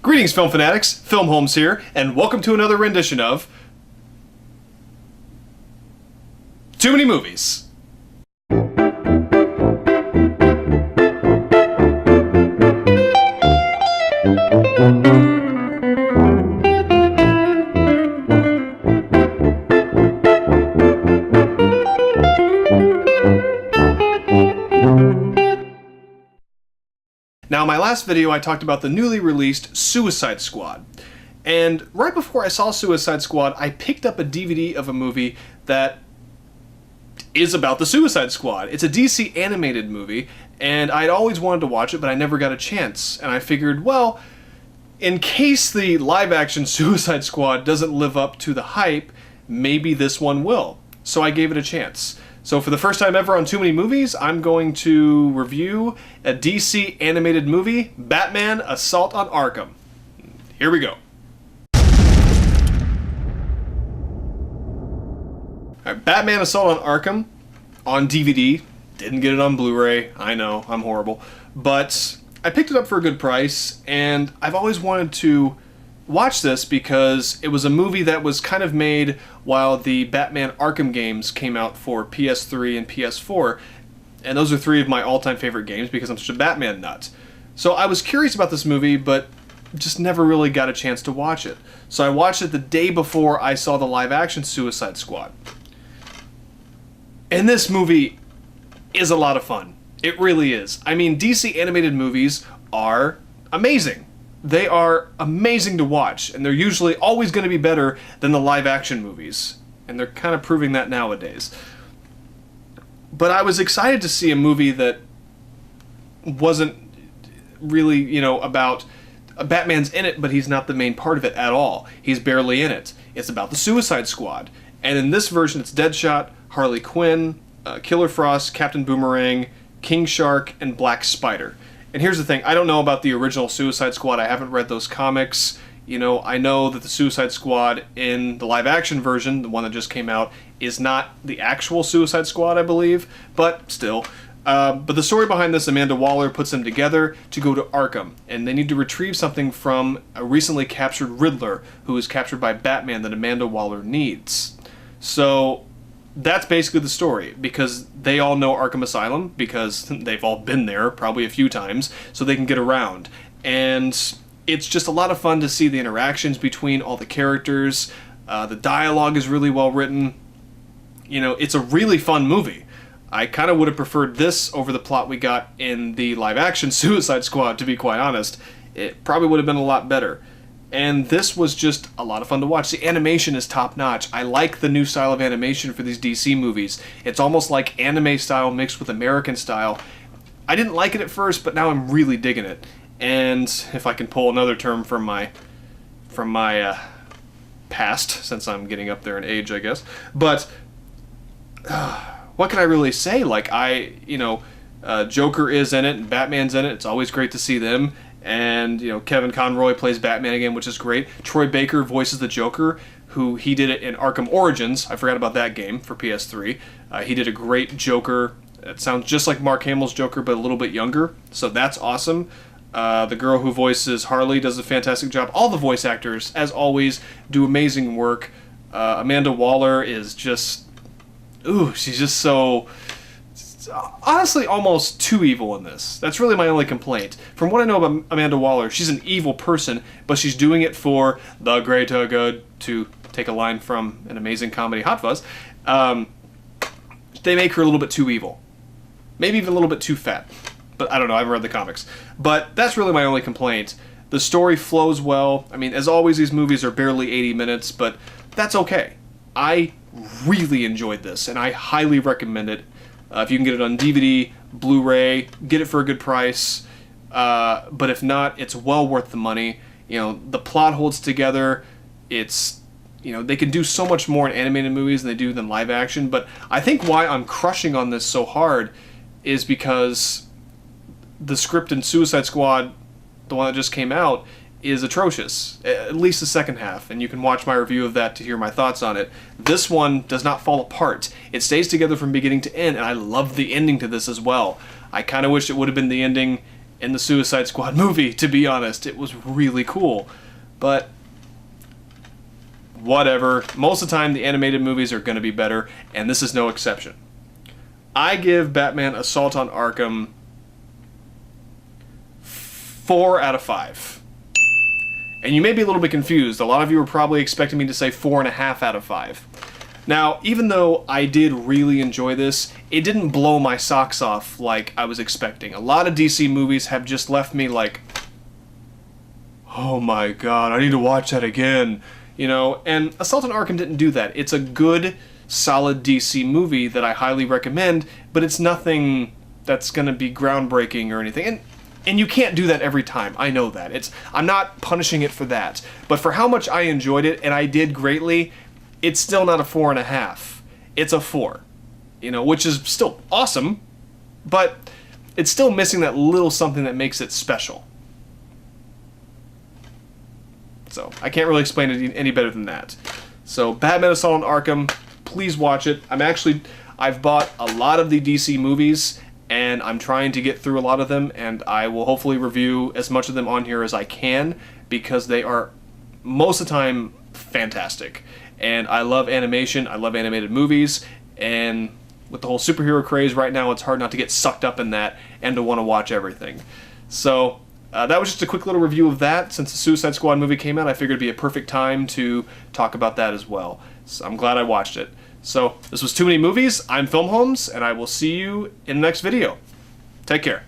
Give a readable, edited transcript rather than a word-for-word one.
Greetings, film fanatics. Filmholmes here, and welcome to another rendition of Too Many Movies. Now, in my last video, I talked about the newly released Suicide Squad. And right before I saw Suicide Squad, I picked up a DVD of a movie that is about the Suicide Squad. It's a DC animated movie, and I'd always wanted to watch it, but I never got a chance. And I figured, well, in case the live-action Suicide Squad doesn't live up to the hype, maybe this one will. So I gave it a chance. So for the first time ever on Too Many Movies, I'm going to review a DC animated movie, Batman: Assault on Arkham. Here we go. Alright, Batman: Assault on Arkham on DVD. Didn't get it on Blu-ray. I know, I'm horrible. But I picked it up for a good price, and I've always wanted to watch this because it was a movie that was kind of made while the Batman Arkham games came out for PS3 and PS4, and those are three of my all-time favorite games because I'm such a Batman nut. So I was curious about this movie, but just never really got a chance to watch it. So I watched it the day before I saw the live-action Suicide Squad. And this movie is a lot of fun. It really is. I mean, DC animated movies are amazing. They are amazing to watch, and they're usually always going to be better than the live-action movies. And they're kind of proving that nowadays. But I was excited to see a movie that wasn't really, you know, about... Batman's in it, but he's not the main part of it at all. He's barely in it. It's about the Suicide Squad. And in this version, it's Deadshot, Harley Quinn, Killer Frost, Captain Boomerang, King Shark, and Black Spider. And here's the thing, I don't know about the original Suicide Squad, I haven't read those comics. You know, I know that the Suicide Squad in the live-action version, the one that just came out, is not the actual Suicide Squad, I believe, but still. But the story behind this, Amanda Waller puts them together to go to Arkham, and they need to retrieve something from a recently captured Riddler, who is captured by Batman that Amanda Waller needs. So that's basically the story, because they all know Arkham Asylum, because they've all been there probably a few times, so they can get around. And it's just a lot of fun to see the interactions between all the characters. The dialogue is really well written. You know, it's a really fun movie. I kind of would have preferred this over the plot we got in the live-action Suicide Squad, to be quite honest. It probably would have been a lot better. And this was just a lot of fun to watch. The animation is top-notch. I like the new style of animation for these DC movies. It's almost like anime style mixed with American style. I didn't like it at first, but now I'm really digging it. And if I can pull another term from my past, since I'm getting up there in age, I guess. But what can I really say? Like, Joker is in it, and Batman's in it. It's always great to see them. And, you know, Kevin Conroy plays Batman again, which is great. Troy Baker voices the Joker, who he did it in Arkham Origins. I forgot about that game for PS3. He did a great Joker. It sounds just like Mark Hamill's Joker, but a little bit younger. So that's awesome. The girl who voices Harley does a fantastic job. All the voice actors, as always, do amazing work. Amanda Waller is just... Ooh, she's just so... honestly almost too evil in this. That's really my only complaint. From what I know about Amanda Waller, she's an evil person, but she's doing it for the greater good, to take a line from an amazing comedy, Hot Fuzz. They make her a little bit too evil. Maybe even a little bit too fat. But I don't know, I haven't read the comics. But that's really my only complaint. The story flows well. I mean, as always, these movies are barely 80 minutes, but that's okay. I really enjoyed this, and I highly recommend it. If you can get it on DVD, Blu-ray, get it for a good price. But if not, it's well worth the money. You know, the plot holds together. It's, you know, they can do so much more in animated movies than they do than live action. But I think why I'm crushing on this so hard is because the script in Suicide Squad, the one that just came out, is atrocious, at least the second half, and you can watch my review of that to hear my thoughts on it. This one does not fall apart. It stays together from beginning to end, and I love the ending to this as well. I kind of wish it would have been the ending in the Suicide Squad movie, to be honest. It was really cool. But whatever. Most of the time, the animated movies are going to be better, and this is no exception. I give Batman Assault on Arkham 4 out of 5. And you may be a little bit confused. A lot of you were probably expecting me to say 4.5 out of 5. Now, even though I did really enjoy this, it didn't blow my socks off like I was expecting. A lot of DC movies have just left me like, oh my god, I need to watch that again. You know, and Assault on Arkham didn't do that. It's a good, solid DC movie that I highly recommend, but it's nothing that's going to be groundbreaking or anything. And you can't do that every time. I know that. I'm not punishing it for that. But for how much I enjoyed it, and I did greatly, it's still not a 4.5. It's a 4. You know, which is still awesome, but it's still missing that little something that makes it special. So, I can't really explain it any better than that. So, Batman Assault on Arkham, please watch it. I've bought a lot of the DC movies, and I'm trying to get through a lot of them, and I will hopefully review as much of them on here as I can, because they are, most of the time, fantastic. And I love animation, I love animated movies, and with the whole superhero craze right now, it's hard not to get sucked up in that and to want to watch everything. So, that was just a quick little review of that. Since the Suicide Squad movie came out, I figured it'd be a perfect time to talk about that as well. So I'm glad I watched it. So, this was Too Many Movies. I'm Filmholmes, and I will see you in the next video. Take care.